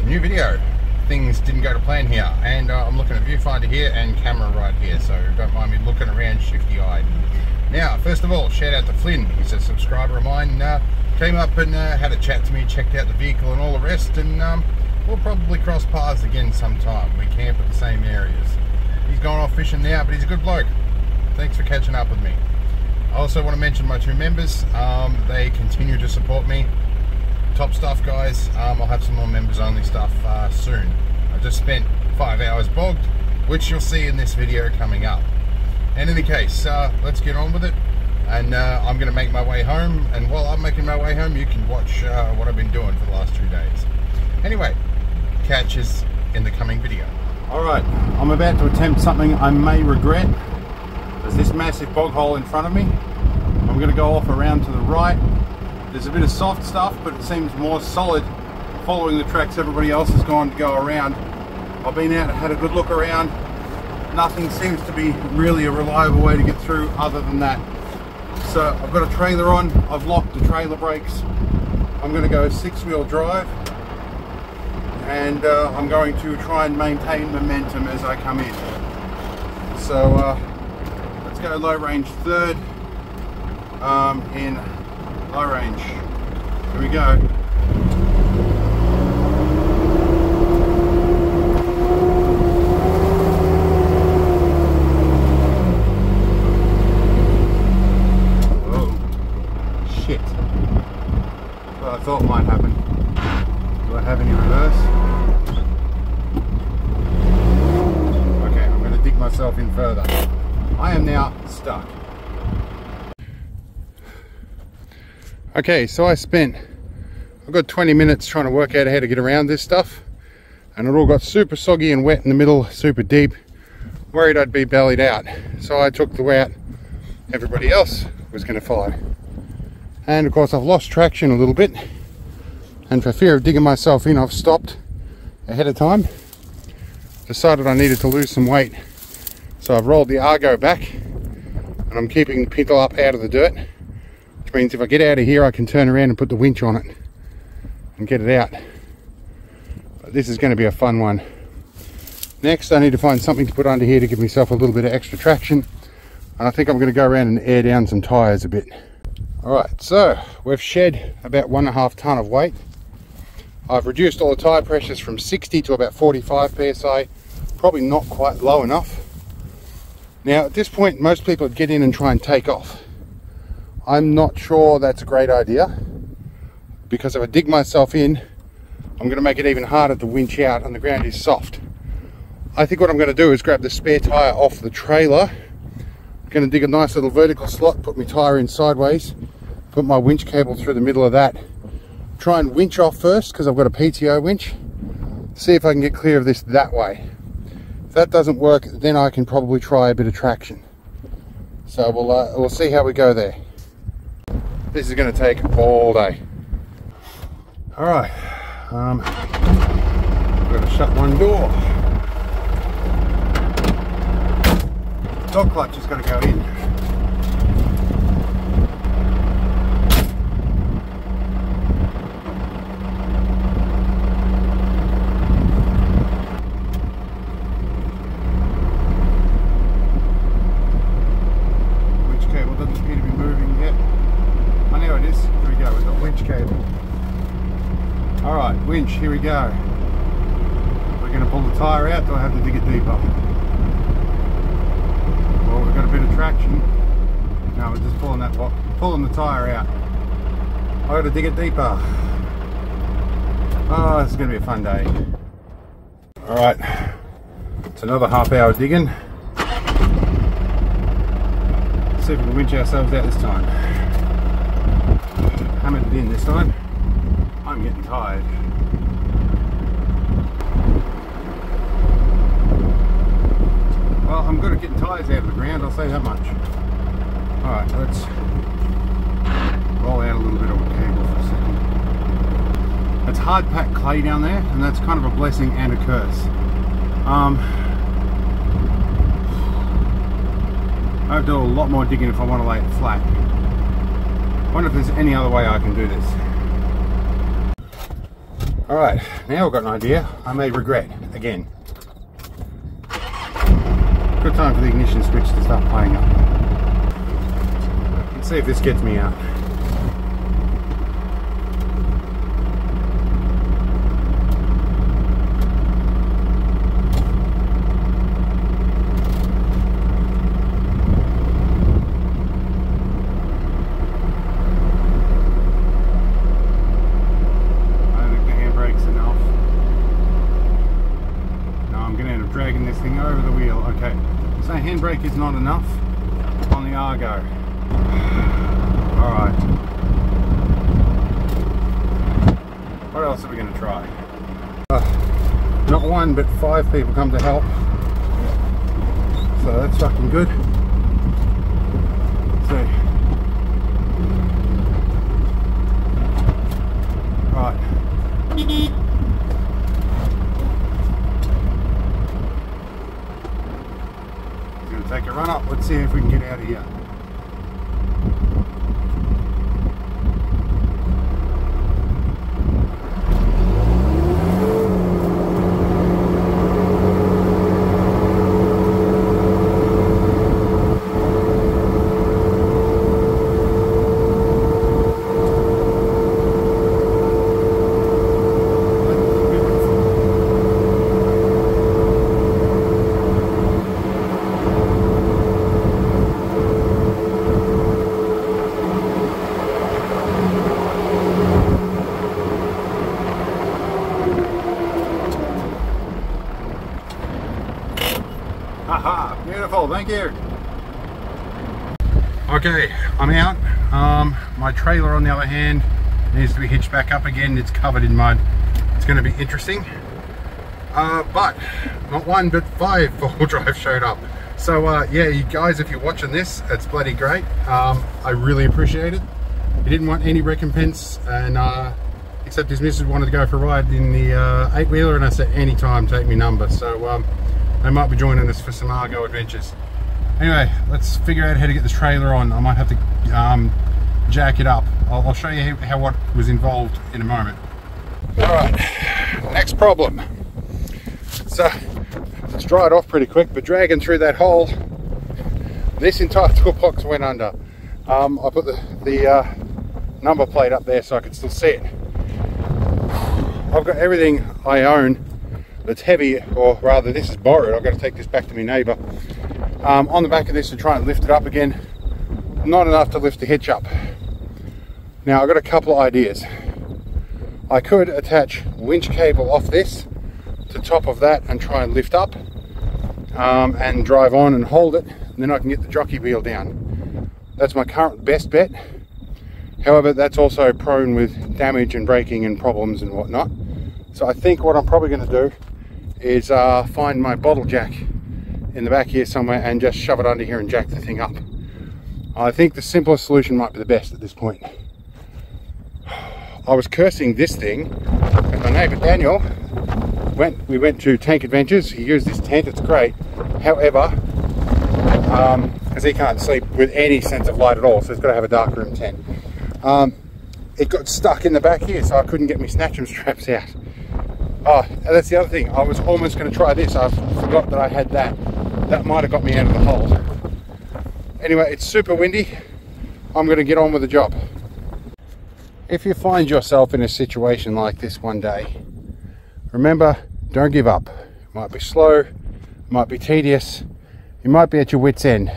New video. Things didn't go to plan here, and I'm looking at viewfinder here and camera right here, so don't mind me looking around shifty-eyed. Now, first of all, shout out to Flynn. He's a subscriber of mine. Came up and had a chat to me, checked out the vehicle and all the rest, and we'll probably cross paths again sometime. We camp at the same areas. He's gone off fishing now, but he's a good bloke. Thanks for catching up with me. I also want to mention my two members. They continue to support me. Top stuff, guys. I'll have some more members only stuff soon. I just spent 5 hours bogged, which you'll see in this video coming up. In any case, let's get on with it. And I'm going to make my way home, and while I'm making my way home, you can watch what I've been doing for the last 2 days. Anyway, catch us in the coming video. Alright, I'm about to attempt something I may regret. There's this massive bog hole in front of me. I'm going to go off around to the right. There's a bit of soft stuff, but it seems more solid following the tracks everybody else has gone to go around. I've been out and had a good look around. Nothing seems to be really a reliable way to get through other than that. So I've got a trailer on, I've locked the trailer brakes. I'm going to go 6-wheel drive, and I'm going to try and maintain momentum as I come in. So let's go low range third in low range. Here we go. Shit. What I thought might happen. Do I have any reverse? Okay, I'm going to dig myself in further. I am now stuck. Okay, so I've got 20 minutes trying to work out how to get around this stuff, and it all got super soggy and wet in the middle, super deep. Worried I'd be bellied out. So I took the route everybody else was going to follow. And of course I've lost traction a little bit, and for fear of digging myself in, I've stopped ahead of time. Decided I needed to lose some weight, so I've rolled the Argo back, and I'm keeping the pintle up out of the dirt, which means if I get out of here I can turn around and put the winch on it and get it out. But this is going to be a fun one. Next, I need to find something to put under here to give myself a little bit of extra traction, and I think I'm going to go around and air down some tyres a bit. Alright, so we've shed about 1.5 tonne of weight. I've reduced all the tyre pressures from 60 to about 45 psi, probably not quite low enough. Now at this point most people would get in and try and take off. I'm not sure that's a great idea, because if I dig myself in, I'm going to make it even harder to winch out, and the ground is soft. I think what I'm going to do is grab the spare tyre off the trailer. I'm going to dig a nice little vertical slot, put my tyre in sideways, put my winch cable through the middle of that, try and winch off first because I've got a PTO winch, see if I can get clear of this that way. If that doesn't work, then I can probably try a bit of traction. So we'll see how we go there. This is going to take all day. Alright, I've got to shut one door. Dog clutch has got to go in. Winch cable doesn't appear to be moving yet. I know it is. Here we go, we've got winch cable. Alright, winch, here we go. We're going to pull the tyre out, do I have to dig it deeper? Well, we've got a bit of traction. Now we're just pulling the tyre out. I've got to dig it deeper. Oh, this is going to be a fun day. Alright, it's another half-hour digging. Let's see if we can winch ourselves out this time. Hammered it in this time. I'm getting tired. Well, I'm good at getting tyres out of the ground, I'll say that much. Alright, let's roll out a little bit of cable for a second. It's hard packed clay down there, and that's kind of a blessing and a curse. I have to do a lot more digging if I want to lay it flat. I wonder if there's any other way I can do this. Alright, now I've got an idea I may regret again. Good time for the ignition switch to start playing up. Let's see if this gets me out. Dragging this thing over the wheel. Okay, so handbrake is not enough on the Argo. Alright, what else are we going to try? Not one but 5 people come to help, so that's fucking good. Let's see. Right. Take a run up, let's see if we can get out of here. Haha, beautiful, thank you. Okay, I'm out. My trailer on the other hand needs to be hitched back up again. It's covered in mud. It's going to be interesting. But not one but 5 4-wheel drive showed up. So yeah, you guys, if you're watching this, it's bloody great. I really appreciate it. He didn't want any recompense, and except his missus wanted to go for a ride in the 8-wheeler, and I said anytime, take me number. So they might be joining us for some Argo adventures. Anyway, let's figure out how to get this trailer on. I might have to jack it up. I'll show you how what was involved in a moment. Alright, next problem. So, it's dried off pretty quick, but dragging through that hole, this entire toolbox went under. I put the number plate up there so I could still see it. I've got everything I own that's heavy, or rather this is borrowed. I've got to take this back to my neighbour. On the back of this to try and lift it up again. Not enough to lift the hitch up. Now I've got a couple of ideas. I could attach winch cable off this to top of that and try and lift up and drive on and hold it, and then I can get the jockey wheel down. That's my current best bet. However, that's also prone with damage and braking and problems and whatnot. So I think what I'm probably going to do is find my bottle jack in the back here somewhere and just shove it under here and jack the thing up. I think the simplest solution might be the best at this point. I was cursing this thing because my neighbour Daniel we went to Tank Adventures. He used this tent, it's great. However, because he can't sleep with any sense of light at all, so he's got to have a dark room tent. It got stuck in the back here, so I couldn't get my snatch'em straps out. Oh, and that's the other thing. I was almost going to try this. I forgot that I had that. That might have got me out of the hole. Anyway, it's super windy. I'm going to get on with the job. If you find yourself in a situation like this one day, remember, don't give up. It might be slow, it might be tedious, you might be at your wit's end.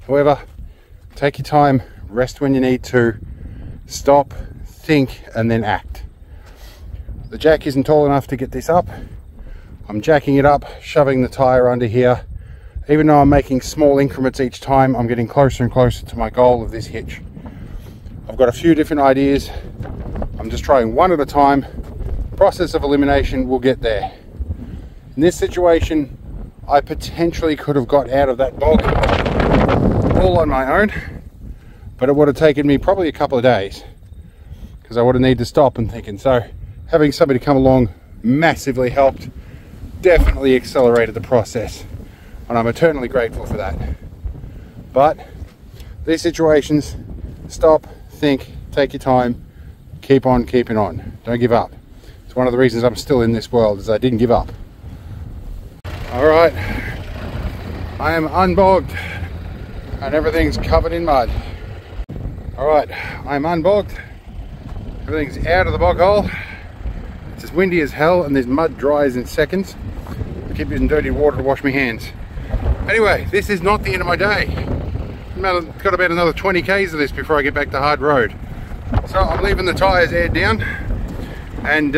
However, take your time, rest when you need to, stop, think, and then act. The jack isn't tall enough to get this up. I'm jacking it up, shoving the tire under here. Even though I'm making small increments each time, I'm getting closer and closer to my goal of this hitch. I've got a few different ideas. I'm just trying one at a time. Process of elimination will get there. In this situation, I potentially could have got out of that bog all on my own, but it would have taken me probably a couple of days because I would have needed to stop and think. And so having somebody come along massively helped, definitely accelerated the process, and I'm eternally grateful for that. But these situations, stop, think, take your time, keep on keeping on, don't give up. It's one of the reasons I'm still in this world, is I didn't give up. Alright, I am unbogged and everything's covered in mud. Alright, I'm unbogged, everything's out of the bog hole. It's as windy as hell and this mud dries in seconds. I keep using dirty water to wash my hands. Anyway, this is not the end of my day. I've got about another 20 k's of this before I get back to hard road. So I'm leaving the tyres aired down and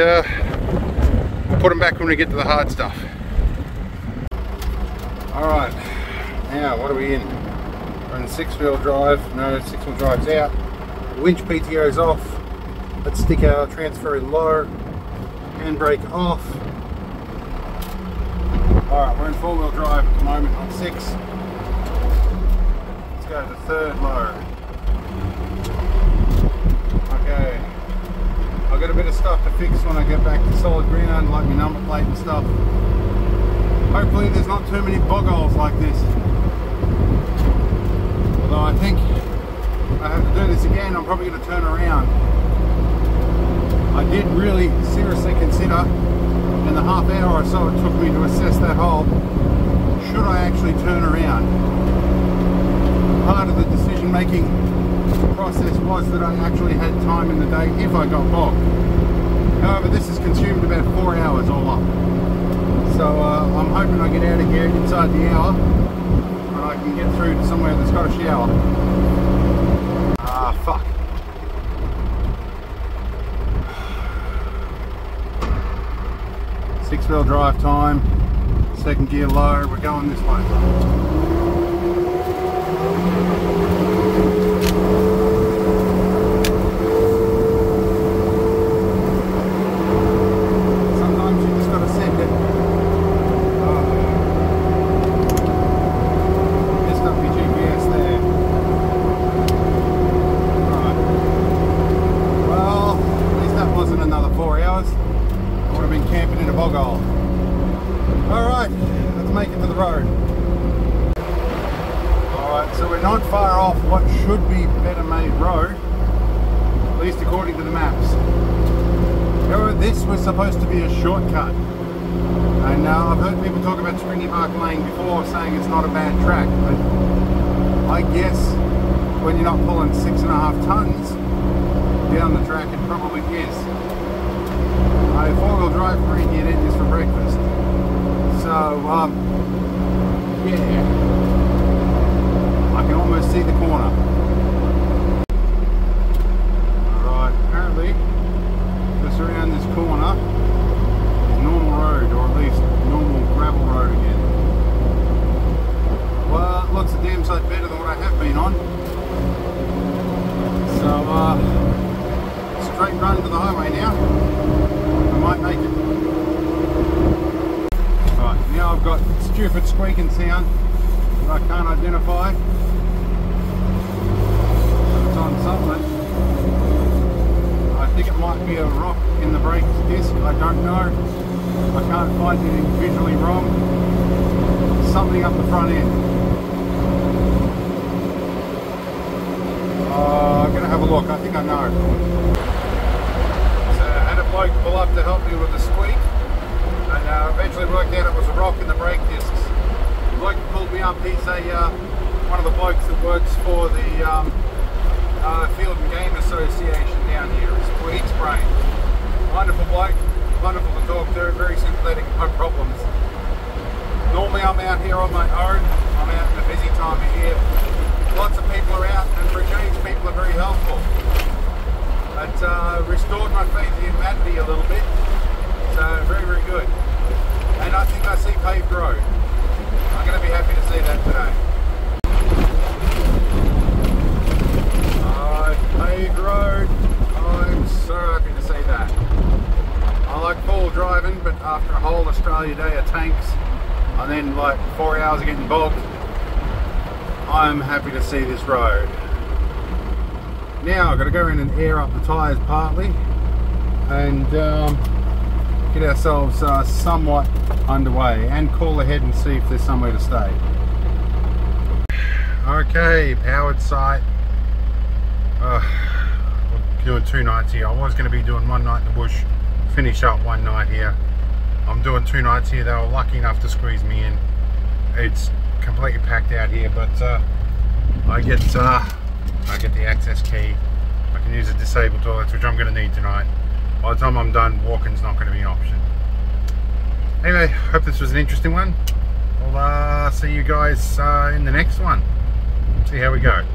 put them back when we get to the hard stuff. Alright, now what are we in? We're in 6-wheel drive. No, 6-wheel drive's out. The winch PTO's off. Let's stick our transfer in low. Handbrake off. Alright, we're in 4-wheel drive at the moment on 6. Let's go to 3rd low. Okay. I've got a bit of stuff to fix when I get back to solid ground, like my number plate and stuff. Hopefully there's not too many bog holes like this. Although I think I have to do this again, I'm probably going to turn around. I did really seriously consider, in the half hour or so it took me to assess that hole, should I actually turn around? Part of the decision making process was that I actually had time in the day if I got bogged. However, this has consumed about 4 hours all up. So I'm hoping I get out of here inside the hour and I can get through to somewhere that's got a shower. Ah, fuck. Six-wheel drive time, 2nd gear low, we're going this way. Sometimes you just got to send it. Messed up my GPS there. Right. Well, at least that wasn't another 4 hours. I would have been camping in a bog hole. Alright, let's make it to the road. Alright, so we're not far off what should be better made road, at least according to the maps. However, this was supposed to be a shortcut. And I've heard people talk about Springy Mark Lane before, saying it's not a bad track, but I guess when you're not pulling 6.5 tons down the track, it probably is. I 4-wheel drive Perentie and eat this for breakfast. So, yeah, I can almost see the corner. Alright, apparently, just around this corner is normal road, or at least normal gravel road again. Well, it looks a damn sight better than what I have been on. So, straight run to the highway now. I might make it. Right, now I've got stupid squeaking sound that I can't identify. It's on something. I think it might be a rock in the brake disc, I don't know. I can't find anything visually wrong. Something up the front end. I'm going to have a look, I think I know. Bloke pull up to help me with the squeak, and eventually worked out it was a rock in the brake discs. The bloke pulled me up, he's one of the blokes that works for the Field and Game Association down here. It's called Eats Brain. Wonderful bloke, wonderful to talk to, very sympathetic, no problems. Normally I'm out here on my own, I'm out in a busy time of year. Lots of people are out, and for a change people are very helpful. It restored my faith in humanity a little bit, so very, very good. And I think I see paved road. I'm going to be happy to see that today. Paved road, I'm so happy to see that. I like full driving, but after a whole Australia day of tanks, and then like 4 hours of getting bogged, I'm happy to see this road. Now I've got to go in and air up the tyres partly and get ourselves somewhat underway and call ahead and see if there's somewhere to stay. Okay, powered site. We're doing 2 nights here. I was going to be doing 1 night in the bush finish up one night here. I'm doing 2 nights here. They were lucky enough to squeeze me in. It's completely packed out here, but I get the access key. I can use the disabled toilets, which I'm going to need tonight. By the time I'm done, walking's not going to be an option. Anyway, hope this was an interesting one. I'll see you guys in the next one. See how we go.